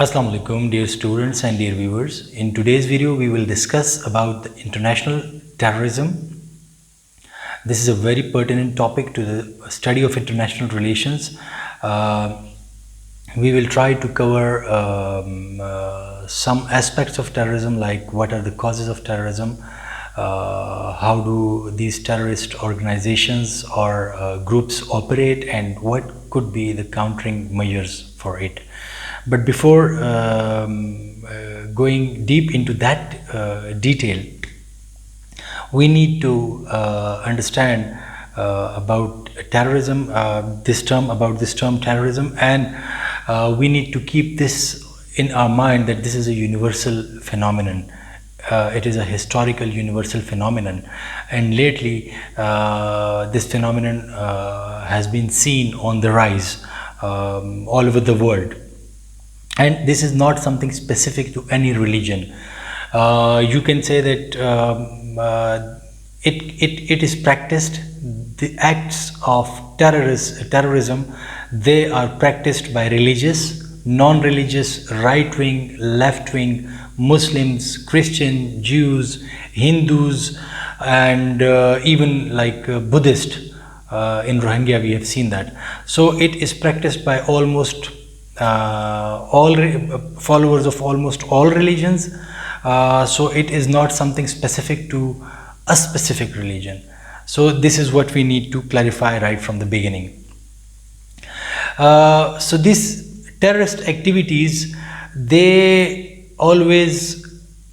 Assalamu alaikum, dear students and dear viewers. In today's video we will discuss about the international terrorism. This is a very pertinent topic to the study of international relations. We will try to cover some aspects of terrorism, like what are the causes of terrorism, how do these terrorist organizations or groups operate, and what could be the countering measures for it. But before going deep into that detail, we need to understand about terrorism, this term terrorism, and we need to keep this in our mind that this is a universal phenomenon. It is a historical universal phenomenon, and lately this phenomenon has been seen on the rise all over the world. And this is not something specific to any religion. You can say that it is practiced. The acts of terrorism, they are practiced by religious, non-religious, right-wing, left-wing, Muslims, Christian, Jews, Hindus, and even like Buddhist. In Rohingya we have seen that. So it is practiced by almost all followers of almost all religions. So it is not something specific to a specific religion. So this is what we need to clarify right from the beginning. So these terrorist activities, they always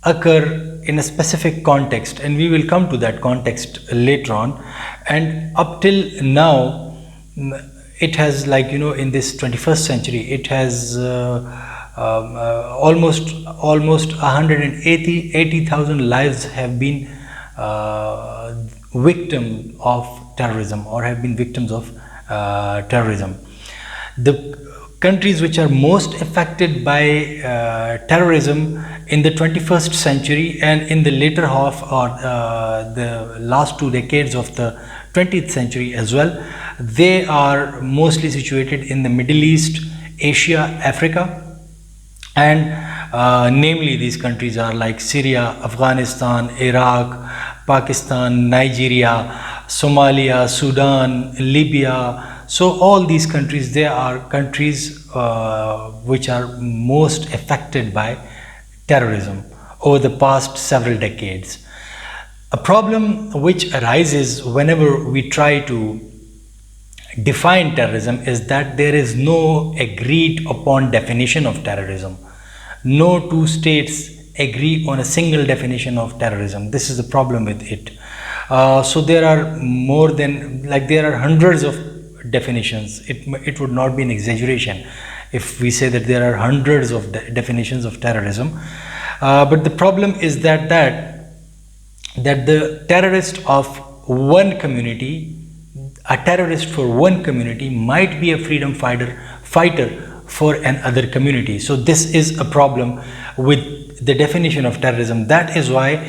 occur in a specific context, and we will come to that context later on. And up till now, it has, like, you know, in this 21st century, it has almost 180,000 lives have been victim of terrorism, or have been victims of terrorism. The countries which are most affected by terrorism in the 21st century and in the later half, or the last 2 decades of the 20th century as well, they are mostly situated in the Middle East, Asia, Africa, and namely these countries are like Syria, Afghanistan, Iraq, Pakistan, Nigeria, Somalia, Sudan, Libya. So all these countries, they are countries which are most affected by terrorism over the past several decades. A problem which arises whenever we try to define terrorism is that there is no agreed upon definition of terrorism. No two states agree on a single definition of terrorism. This is the problem with it. So there are more than, like, there are hundreds of definitions. It would not be an exaggeration if we say that there are hundreds of definitions of terrorism. But the problem is that the terrorist of one community, a terrorist for one community, might be a freedom fighter for another community. So this is a problem with the definition of terrorism. That is why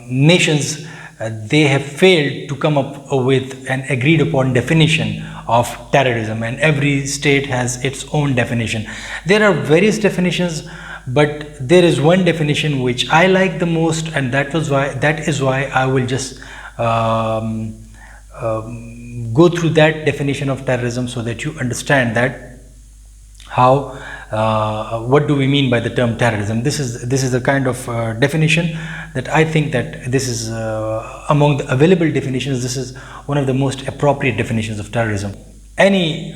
nations, they have failed to come up with an agreed upon definition of terrorism, and every state has its own definition. There are various definitions, but there is one definition which I like the most, and that is why I will just go through that definition of terrorism, so that you understand that how what do we mean by the term terrorism. This is the kind of definition that I think that this is among the available definitions, this is one of the most appropriate definitions of terrorism. Any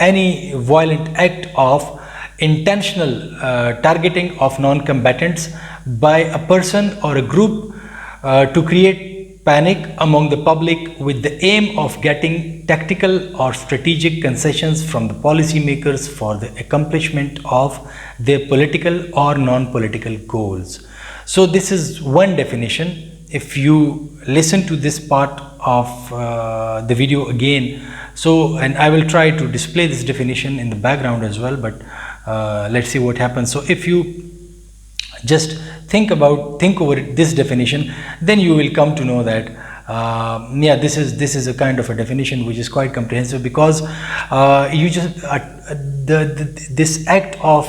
any violent act of intentional targeting of non-combatants by a person or a group to create panic among the public with the aim of getting tactical or strategic concessions from the policymakers for the accomplishment of their political or non-political goals. So this is one definition. If you listen to this part of the video again, so, and I will try to display this definition in the background as well, but let's see what happens. So if you just think over this definition, then you will come to know that Yeah, this is a kind of a definition which is quite comprehensive, because you just this act of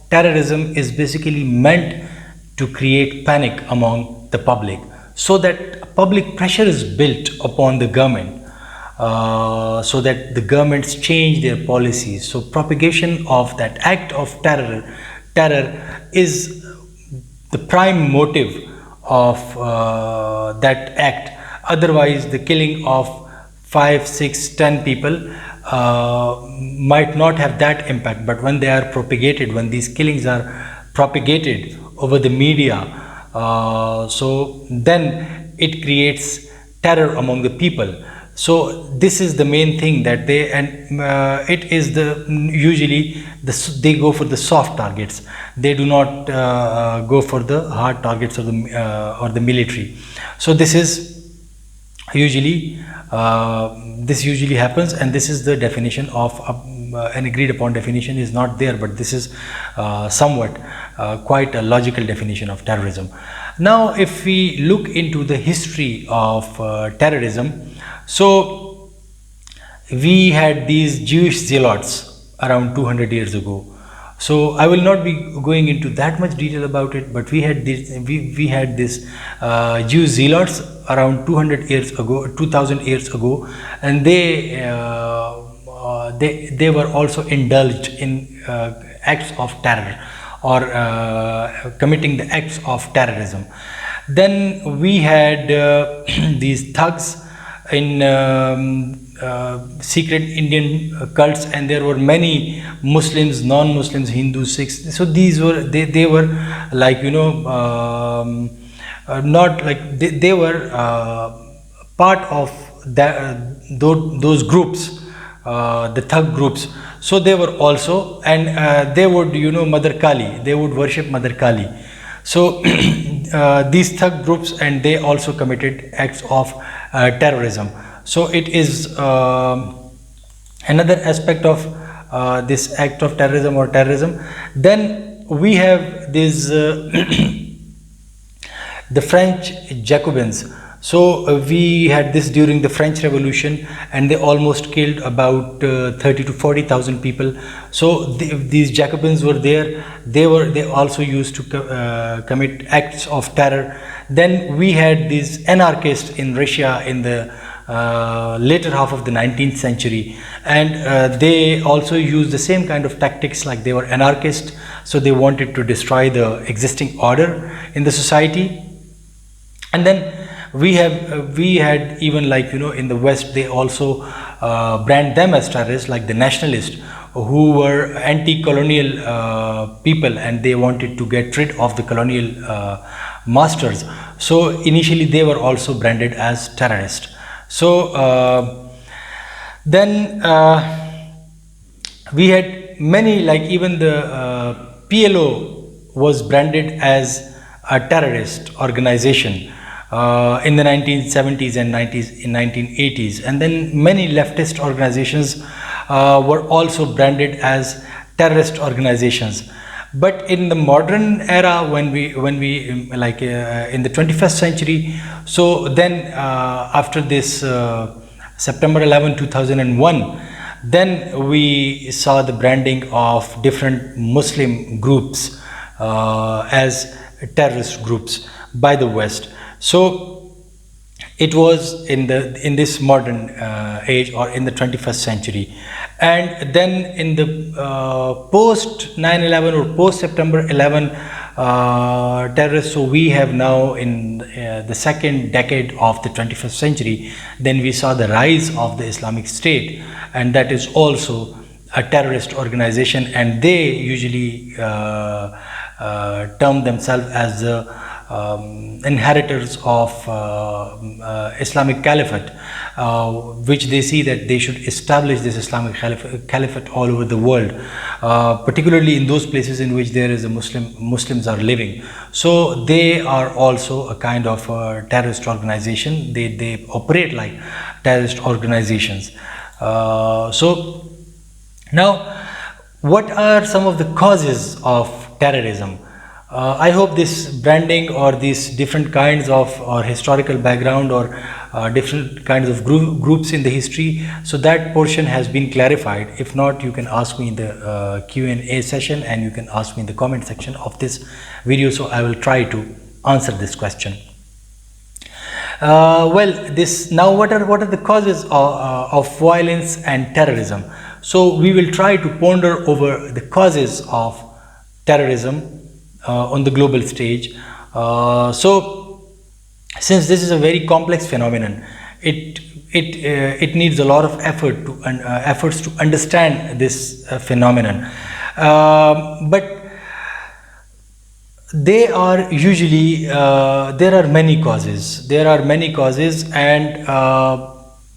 terrorism is basically meant to create panic among the public, so that public pressure is built upon the government, so that the governments change their policies. So propagation of that act of terror is the prime motive of that act. Otherwise, the killing of 5, 6, 10 people might not have that impact. But when they are propagated, when these killings are propagated over the media, so then it creates terror among the people. So this is the main thing that they, and it is the usually they go for the soft targets. They do not go for the hard targets of the or the military. So this is usually this usually happens, and this is the definition of an agreed upon definition is not there, but this is somewhat quite a logical definition of terrorism. Now, if we look into the history of terrorism, so we had these Jewish zealots around 200 years ago. So I will not be going into that much detail about it, but we had this Jewish zealots around 200 years ago, 2000 years ago, and they were also indulged in acts of terror, or committing the acts of terrorism. Then we had these thugs in secret Indian cults, and there were many Muslims, non-Muslims, Hindus, Sikhs. So these were they were like, you know, not like they were part of those groups, the thug groups. So they were also, and they would, you know, Mother Kali, they would worship Mother Kali. So these thug groups, and they also committed acts of terrorism. So it is another aspect of this act of terrorism or terrorism. Then we have this the French Jacobins. So we had this during the French Revolution, and they almost killed about 30 to 40,000 people. So these Jacobins were there. They also used to commit acts of terror. Then we had these anarchists in Russia in the later half of the 19th century, and they also used the same kind of tactics, like they were anarchists, so they wanted to destroy the existing order in the society. And then we had even, like, you know, in the West, they also brand them as terrorists, like the nationalists, who were anti-colonial people, and they wanted to get rid of the colonial masters. So initially they were also branded as terrorists. So then we had many, like even the PLO was branded as a terrorist organization in the 1970s and 90s, in 1980s, and then many leftist organizations were also branded as terrorist organizations. But in the modern era, when we like in the 21st century, so then after this September 11, 2001, then we saw the branding of different Muslim groups as terrorist groups by the West. So it was in this modern age, or in the 21st century. And then in the post 9/11 or post September 11 terrorists, so we have now in the second decade of the 21st century, then we saw the rise of the Islamic State, and that is also a terrorist organization, and they usually term themselves as the inheritors of Islamic Caliphate, which they see that they should establish this Islamic Caliphate all over the world, particularly in those places in which there is a Muslims are living. So they are also a kind of terrorist organization. They operate like terrorist organizations. So now, what are some of the causes of terrorism? I hope this branding or these different kinds of or historical background or different kinds of groups in the history. So that portion has been clarified. If not, you can ask me in the Q&A session, and you can ask me in the comment section of this video. So I will try to answer this question. Now what are the causes of violence and terrorism? So we will try to ponder over the causes of terrorism on the global stage. So since this is a very complex phenomenon, it needs a lot of efforts to understand this phenomenon. But they are usually there are many causes, and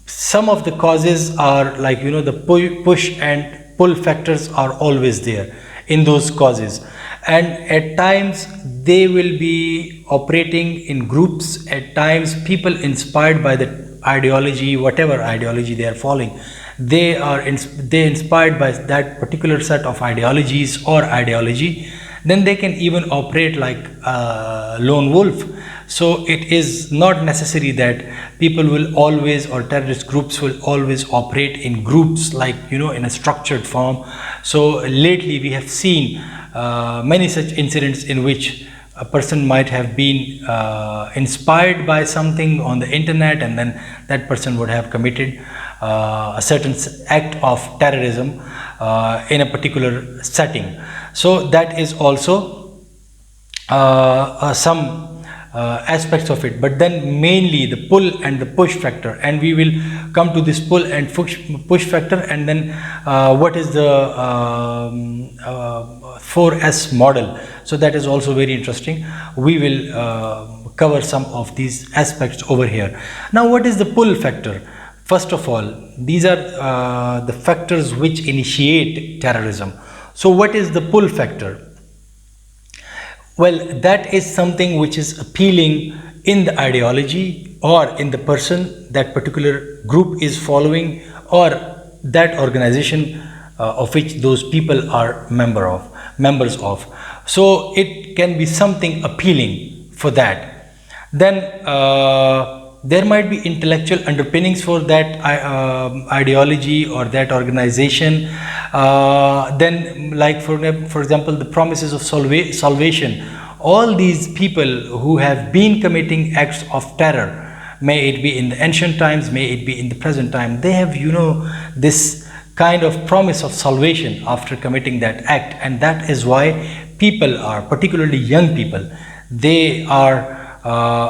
some of the causes are like, the push and pull factors are always there in those causes, and at times they will be operating in groups. At times people inspired by the ideology, whatever ideology they are following, they inspired by that particular set of ideologies or ideology, then they can even operate like a lone wolf. So it is not necessary that people will always, or terrorist groups will always operate in groups, like, in a structured form. So lately we have seen many such incidents in which a person might have been inspired by something on the internet, and then that person would have committed a certain act of terrorism in a particular setting. So that is also some aspects of it. But then mainly the pull and the push factor, and we will come to this pull and push factor, and then what is the 4S model. So that is also very interesting. We will cover some of these aspects over here. Now, what is the pull factor? First of all, these are the factors which initiate terrorism. So what is the pull factor? Well, that is something which is appealing in the ideology or in the person that particular group is following, or that organization of which those people are members of. So it can be something appealing for that. Then there might be intellectual underpinnings for that ideology or that organization. Then, like for example, the promises of salvation. All these people who have been committing acts of terror, may it be in the ancient times, may it be in the present time, they have, this kind of promise of salvation after committing that act. And that is why people are, particularly young people, they are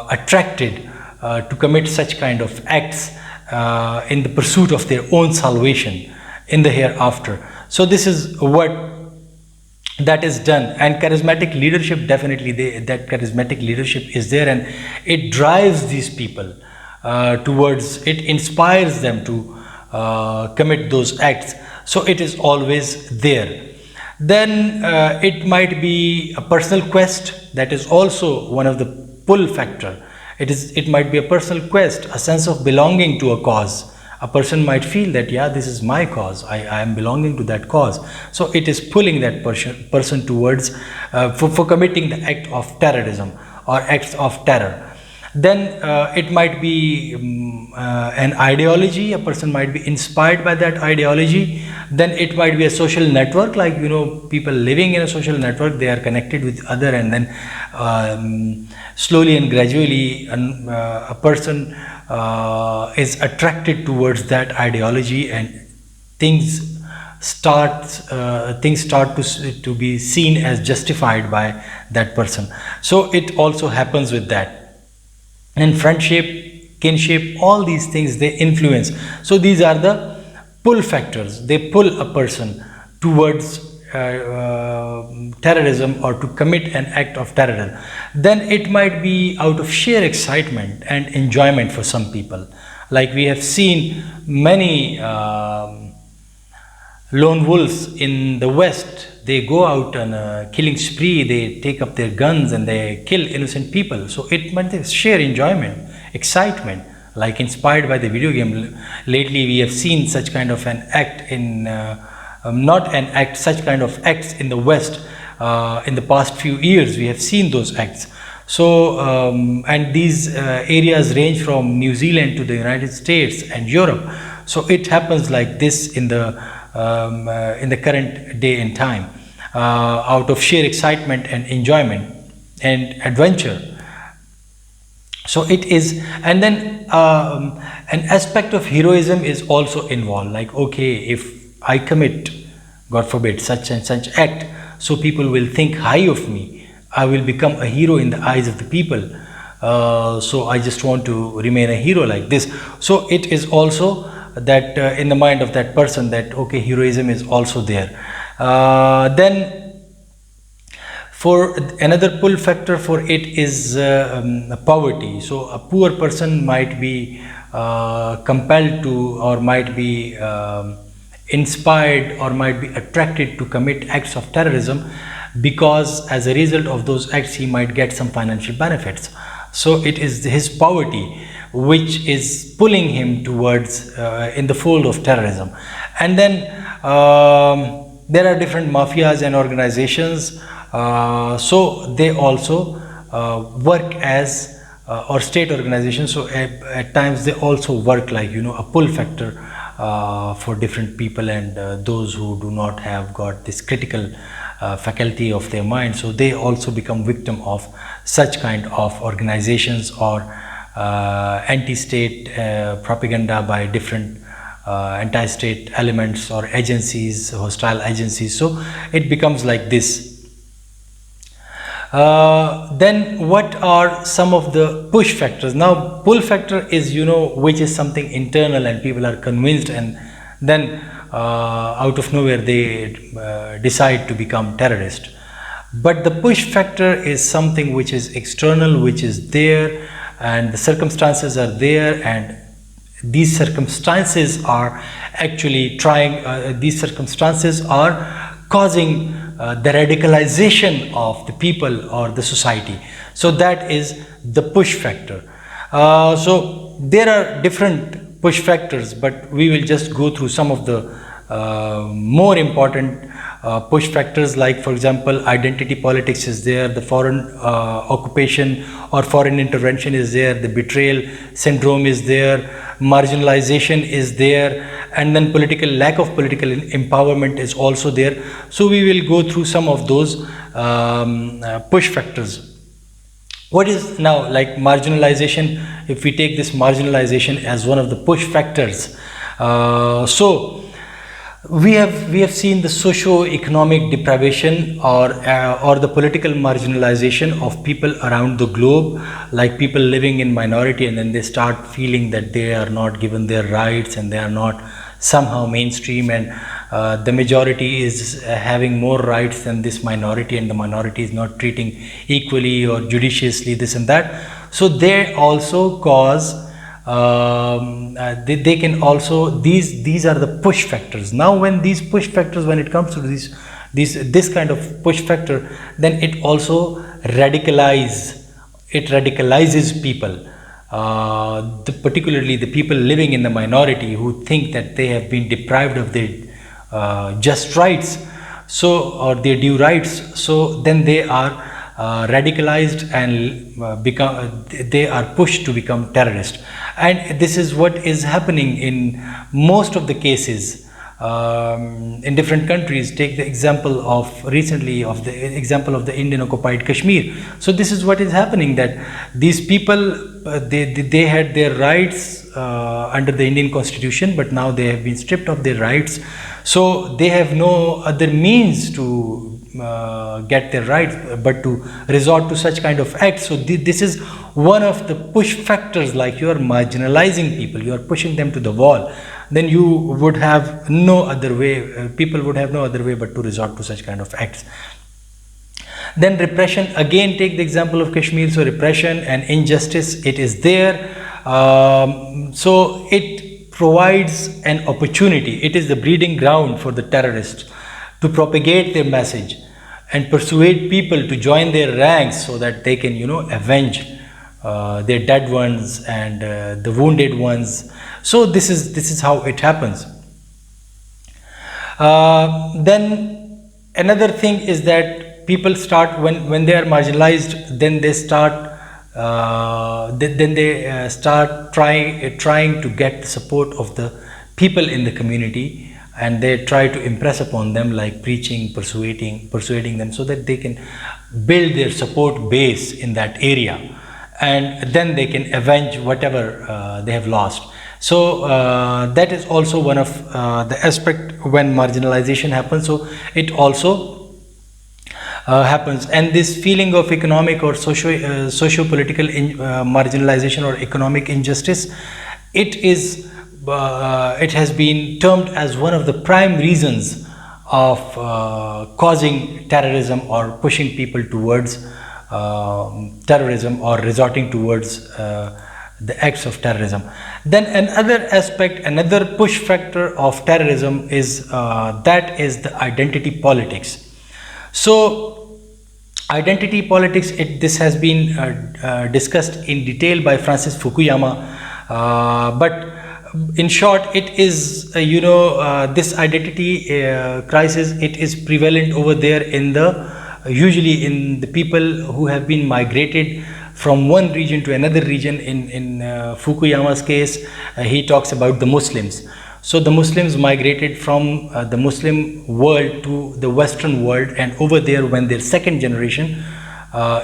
attracted to commit such kind of acts in the pursuit of their own salvation in the hereafter. So this is what that is done. And charismatic leadership, definitely that charismatic leadership is there, and it drives these people towards, it inspires them to commit those acts. So it is always there. Then it might be a personal quest. That is also one of the pull factor. It might be a personal quest, a sense of belonging to a cause. A person might feel that, yeah, this is my cause, I am belonging to that cause. So it is pulling that person towards for committing the act of terrorism or acts of terror. Then it might be an ideology. A person might be inspired by that ideology. Then it might be a social network, like, people living in a social network, they are connected with other, and then slowly and gradually a person is attracted towards that ideology, and things start to be seen as justified by that person. So it also happens with that. And friendship, kinship, all these things, they influence. So these are the pull factors. They pull a person towards terrorism or to commit an act of terrorism. Then it might be out of sheer excitement and enjoyment for some people. Like we have seen many lone wolves in the West. They go out on a killing spree, they take up their guns and they kill innocent people. So it might be sheer enjoyment, excitement, like inspired by the video game. Lately we have seen such kind of an act in, such kind of acts in the West. In the past few years we have seen those acts. So and these areas range from New Zealand to the United States and Europe. So it happens like this in the current day and time, out of sheer excitement and enjoyment and adventure. So it is, and then an aspect of heroism is also involved, like, okay, if I commit, God forbid, such and such act, so people will think high of me, I will become a hero in the eyes of the people, so I just want to remain a hero like this. So it is also that in the mind of that person, that okay, heroism is also there. Then for another pull factor for it is poverty. So a poor person might be compelled to, or might be inspired, or might be attracted to commit acts of terrorism, because as a result of those acts he might get some financial benefits. So it is his poverty which is pulling him towards in the fold of terrorism. And then there are different mafias and organizations, so they also work as or state organizations. So at times they also work like, you know, a pull factor for different people, and those who do not have got this critical faculty of their mind, so they also become victim of such kind of organizations or anti-state propaganda by different anti-state elements or agencies, hostile agencies. So it becomes like this. Then what are some of the push factors? Now pull factor is, you know, which is something internal and people are convinced, and then out of nowhere they decide to become terrorist. But the push factor is something which is external, which is there, and the circumstances are there, and these circumstances are actually these circumstances are causing the radicalization of the people or the society. So that is the push factor. So there are different push factors, but we will just go through some of the more important push factors. Like, for example, identity politics is there, the foreign occupation or foreign intervention is there, the betrayal syndrome is there, marginalization is there, and then lack of political empowerment is also there. So we will go through some of those push factors. What is now like marginalization? If we take this marginalization as one of the push factors, so we have seen the socio-economic deprivation or the political marginalization of people around the globe, like people living in minority, and then they start feeling that they are not given their rights and they are not somehow mainstream, and the majority is having more rights than this minority, and the minority is not treating equally or judiciously this and that. So they also cause they can also, these are the push factors. Now when these push factors, when it comes to this kind of push factor, then it also radicalizes people, particularly the people living in the minority who think that they have been deprived of their just rights, so, or their due rights. So then they are radicalized and they are pushed to become terrorists. And this is what is happening in most of the cases in different countries. Take the example of recently of the Indian occupied Kashmir. So this is what is happening, that these people they had their rights under the Indian constitution, but now they have been stripped of their rights, so they have no other means to get their rights but to resort to such kind of acts. So this is one of the push factors, like you are marginalizing people, you are pushing them to the wall, then you would have no other way, people would have no other way but to resort to such kind of acts. Then repression, again take the example of Kashmir. So repression and injustice, it is there, so it provides an opportunity, it is the breeding ground for the terrorists to propagate their message and persuade people to join their ranks, so that they can, you know, avenge their dead ones and the wounded ones. So this is how it happens. Then another thing is that people start, when they are marginalized, then they start start trying to get the support of the people in the community, and they try to impress upon them, like preaching, persuading them, so that they can build their support base in that area, and then they can avenge whatever they have lost. So that is also one of the aspect when marginalization happens. So it also happens, and this feeling of economic or socio-political marginalization or economic injustice, it has been termed as one of the prime reasons of causing terrorism or pushing people towards terrorism or resorting towards the acts of terrorism. Then another aspect, another push factor of terrorism is that is the identity politics. So identity politics, this has been discussed in detail by Francis Fukuyama, but in short, it is this identity crisis, it is prevalent over there in usually in the people who have been migrated from one region to another region. In Fukuyama's case, he talks about the Muslims. So the Muslims migrated from the Muslim world to the Western world, and over there, when their second generation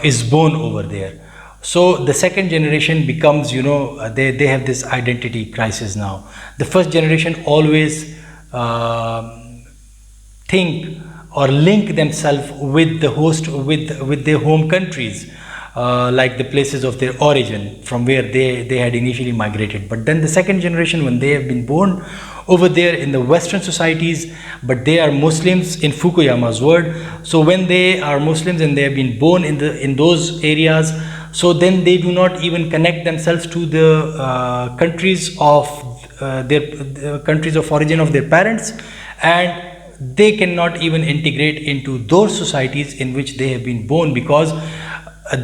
is born over there, so the second generation becomes, they have this identity crisis now. The first generation always think or link themselves with the host, with their home countries, like the places of their origin from where they had initially migrated. But then the second generation, when they have been born over there in the Western societies, but they are Muslims in Fukuyama's word. So when they are Muslims and they have been born in those areas, so then they do not even connect themselves to the countries of their countries of origin of their parents, and they cannot even integrate into those societies in which they have been born, because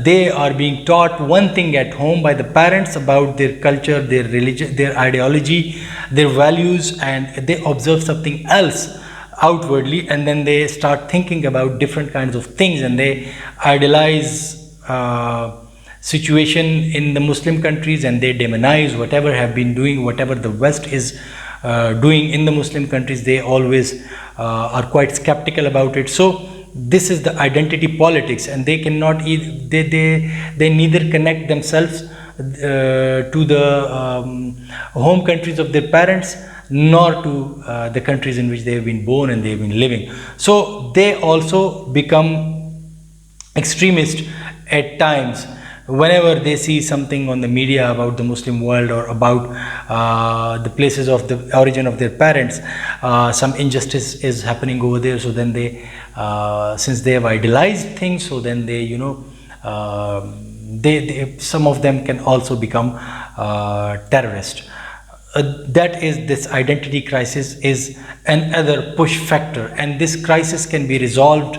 they are being taught one thing at home by the parents about their culture, their religion, their ideology, their values, and they observe something else outwardly, and then they start thinking about different kinds of things, and they idealize situation in the Muslim countries, and they demonize whatever have been doing, whatever the West is doing in the Muslim countries. They always are quite skeptical about it. So this is the identity politics, and they cannot they neither connect themselves to the home countries of their parents, nor to the countries in which they have been born and they have been living. So they also become extremist at times whenever they see something on the media about the Muslim world or about the places of the origin of their parents. Some injustice is happening over there, so then they since they have idealized things, so then they some of them can also become terrorist. That is, this identity crisis is another push factor, and this crisis can be resolved.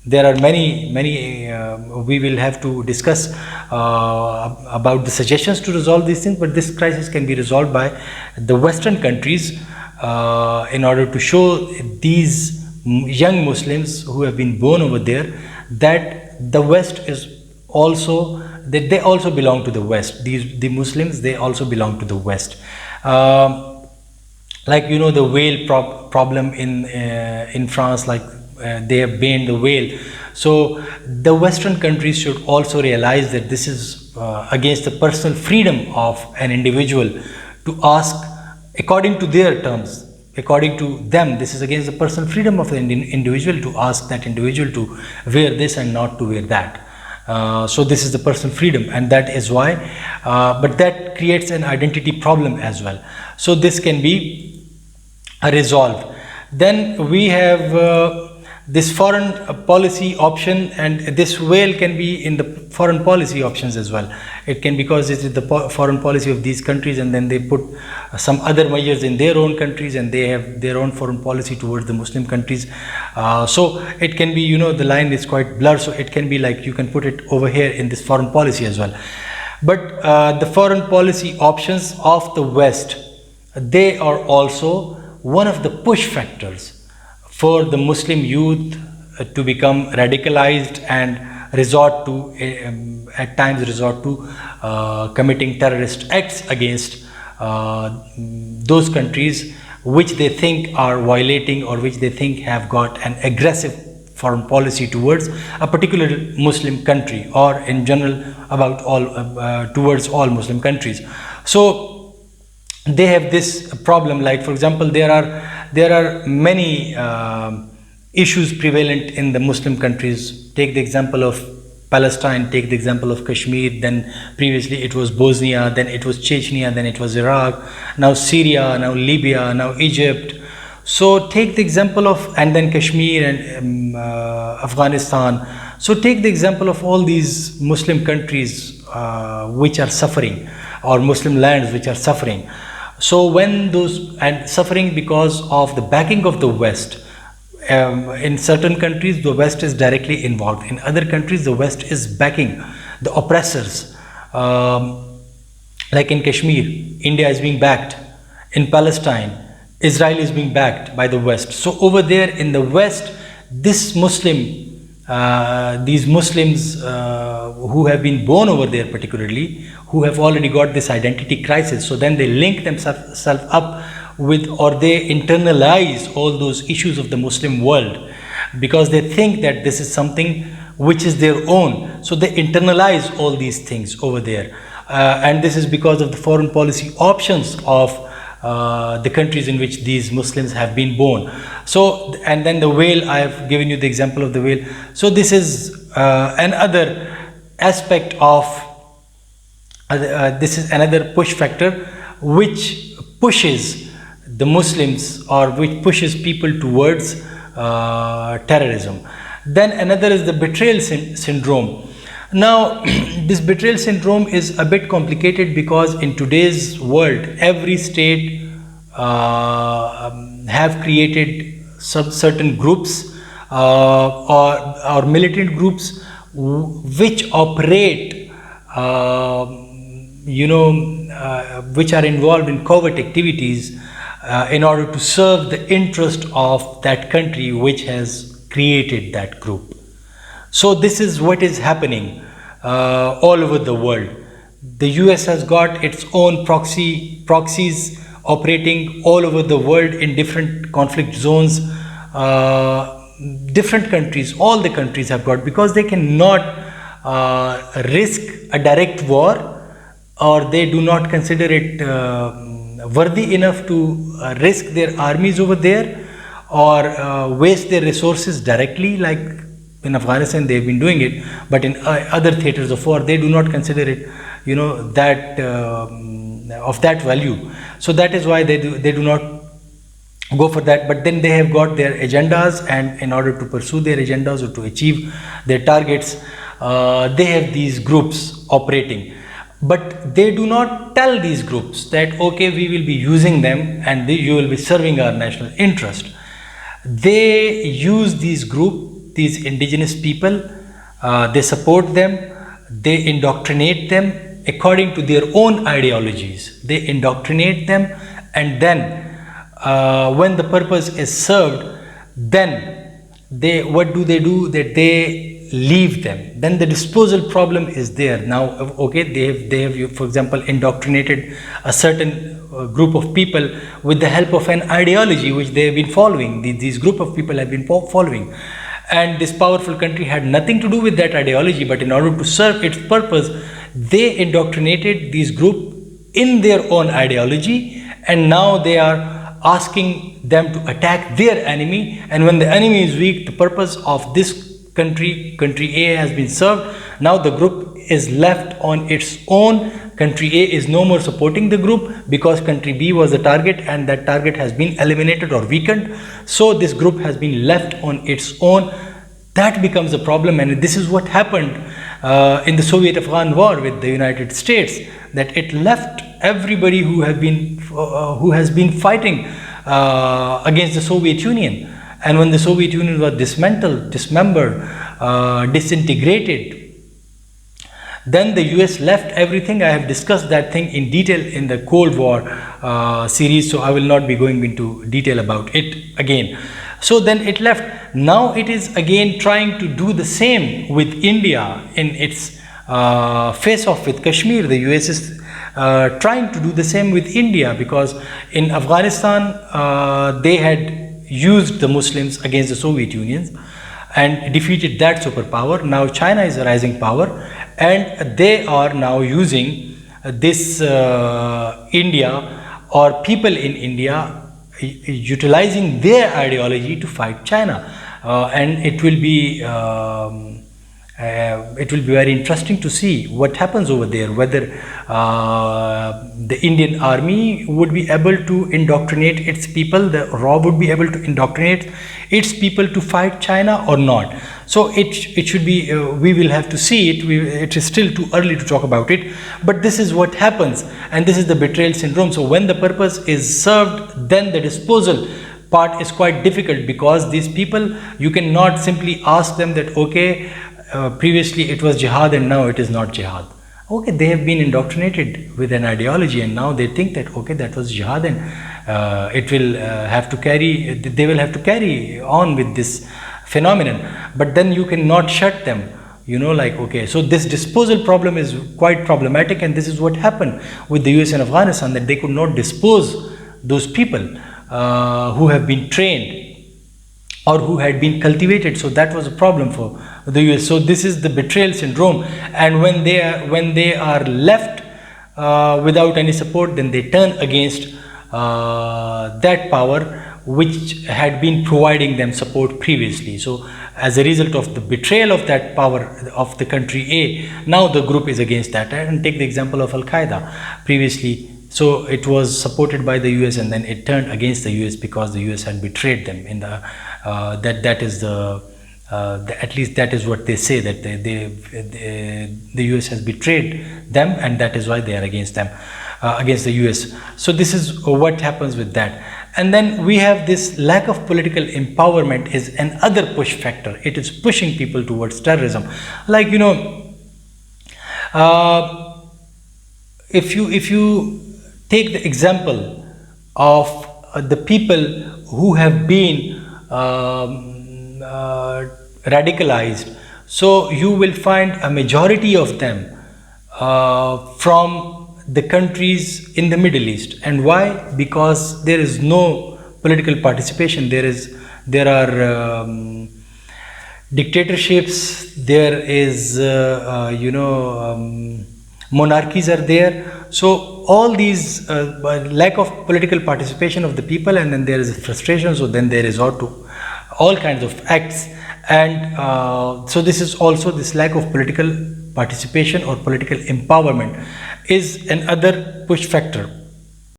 There are many we will have to discuss about the suggestions to resolve these things, but this crisis can be resolved by the Western countries in order to show these young Muslims who have been born over there that the West is also, that they also belong to the West. The Muslims, they also belong to the West. Like the whale problem in France, like they have banned the whale. So the Western countries should also realize that this is against the personal freedom of an individual to ask according to their terms. According to them, this is against the personal freedom of the individual to ask that individual to wear this and not to wear that. So this is the personal freedom, and that is why, but that creates an identity problem as well. So this can be resolved. Then we have this foreign policy option, and this whale can be in the foreign policy options as well. It can, because it is the foreign policy of these countries, and then they put some other measures in their own countries, and they have their own foreign policy towards the Muslim countries. So it can be, the line is quite blurred, so it can be like you can put it over here in this foreign policy as well. But the foreign policy options of the West, they are also one of the push factors for the Muslim youth to become radicalized and resort to at times resort to committing terrorist acts against those countries which they think are violating or which they think have got an aggressive foreign policy towards a particular Muslim country, or in general about all towards all Muslim countries. So they have this problem. Like, for example, there are many issues prevalent in the Muslim countries. Take the example of Palestine, take the example of Kashmir, then previously it was Bosnia, then it was Chechnya, then it was Iraq, now Syria, now Libya, now Egypt. So take the example of, and then Kashmir and Afghanistan. So take the example of all these Muslim countries which are suffering, or Muslim lands which are suffering. So when those, and suffering because of the backing of the West. In certain countries, the West is directly involved. In other countries, the West is backing the oppressors. Like in Kashmir, India is being backed. In Palestine, Israel is being backed by the West. So over there in the West, these Muslims who have been born over there particularly, who have already got this identity crisis, so then they link themselves up with, or they internalize all those issues of the Muslim world, because they think that this is something which is their own. So they internalize all these things over there, and this is because of the foreign policy options of the countries in which these Muslims have been born. So, and then the whale, I have given you the example of the whale. So this is another aspect of this is another push factor which pushes the Muslims, or which pushes people towards terrorism. Then another is the betrayal syndrome. Now this betrayal syndrome is a bit complicated, because in today's world every state have created certain groups or militant groups which operate which are involved in covert activities in order to serve the interest of that country which has created that group. So this is what is happening all over the world. The US has got its own proxies operating all over the world in different conflict zones. Different countries, all the countries have got, because they cannot risk a direct war, or they do not consider it worthy enough to risk their armies over there, or waste their resources directly, like in Afghanistan they have been doing it, but in other theaters of war they do not consider it, that of that value. So that is why they do not go for that. But then they have got their agendas, and in order to pursue their agendas or to achieve their targets, they have these groups operating. But they do not tell these groups that, okay, we will be using them and you will be serving our national interest. They use these groups, these indigenous people, they support them, they indoctrinate them according to their own ideologies. They indoctrinate them, and then when the purpose is served, then what do? That they leave them. Then the disposal problem is there. Now, okay, they have, for example, indoctrinated a certain group of people with the help of an ideology which they have been following. These group of people have been following, and this powerful country had nothing to do with that ideology, but in order to serve its purpose, they indoctrinated these group in their own ideology, and now they are asking them to attack their enemy. And when the enemy is weak, the purpose of this country A has been served. Now the group is left on its own. Country A is no more supporting the group because country B was the target, and that target has been eliminated or weakened. So this group has been left on its own. That becomes a problem, and this is what happened in the Soviet-Afghan war with the United States, that it left everybody who has been fighting against the Soviet Union. And when the Soviet Union was dismantled, dismembered, disintegrated, then the US left everything. I have discussed that thing in detail in the Cold War series, so I will not be going into detail about it again. So then it left. Now it is again trying to do the same with India in its face off with Kashmir. The US is trying to do the same with India, because in Afghanistan they had used the Muslims against the Soviet Union and defeated that superpower. Now China is a rising power, and they are now using this India or people in India, utilizing their ideology to fight China, and it will be very interesting to see what happens over there, whether the Indian army would be able to indoctrinate its people, the RAW would be able to indoctrinate its people to fight China or not. So it should be, we will have to see it. It is still too early to talk about it, but this is what happens, and this is the betrayal syndrome. So when the purpose is served, then the disposal part is quite difficult, because these people, you cannot simply ask them that, okay, previously it was jihad and now it is not jihad. Okay, they have been indoctrinated with an ideology, and now they think that, okay, that was jihad, and it will have to carry, they will have to carry on with this phenomenon. But then you cannot shut them, like, okay, so this disposal problem is quite problematic, and this is what happened with the US and Afghanistan, that they could not dispose those people who have been trained or who had been cultivated. So that was a problem for the US. So this is the betrayal syndrome, and when they are left without any support, then they turn against that power which had been providing them support previously. So as a result of the betrayal of that power of the country A, now the group is against that. And take the example of Al-Qaeda previously. So it was supported by the US, and then it turned against the US because the US had betrayed them. In the at least that is what they say, that the US has betrayed them, and that is why they are against them, against the US. So this is what happens with that. And then we have this lack of political empowerment is another push factor. It is pushing people towards terrorism. Like, if you take the example of the people who have been radicalized, so you will find a majority of them from the countries in the Middle East. And why? Because there is no political participation. There are dictatorships, there is monarchies are there. So all these lack of political participation of the people, and then there is frustration, so then they resort to all kinds of acts. And so this is also, this lack of political participation or political empowerment is another push factor.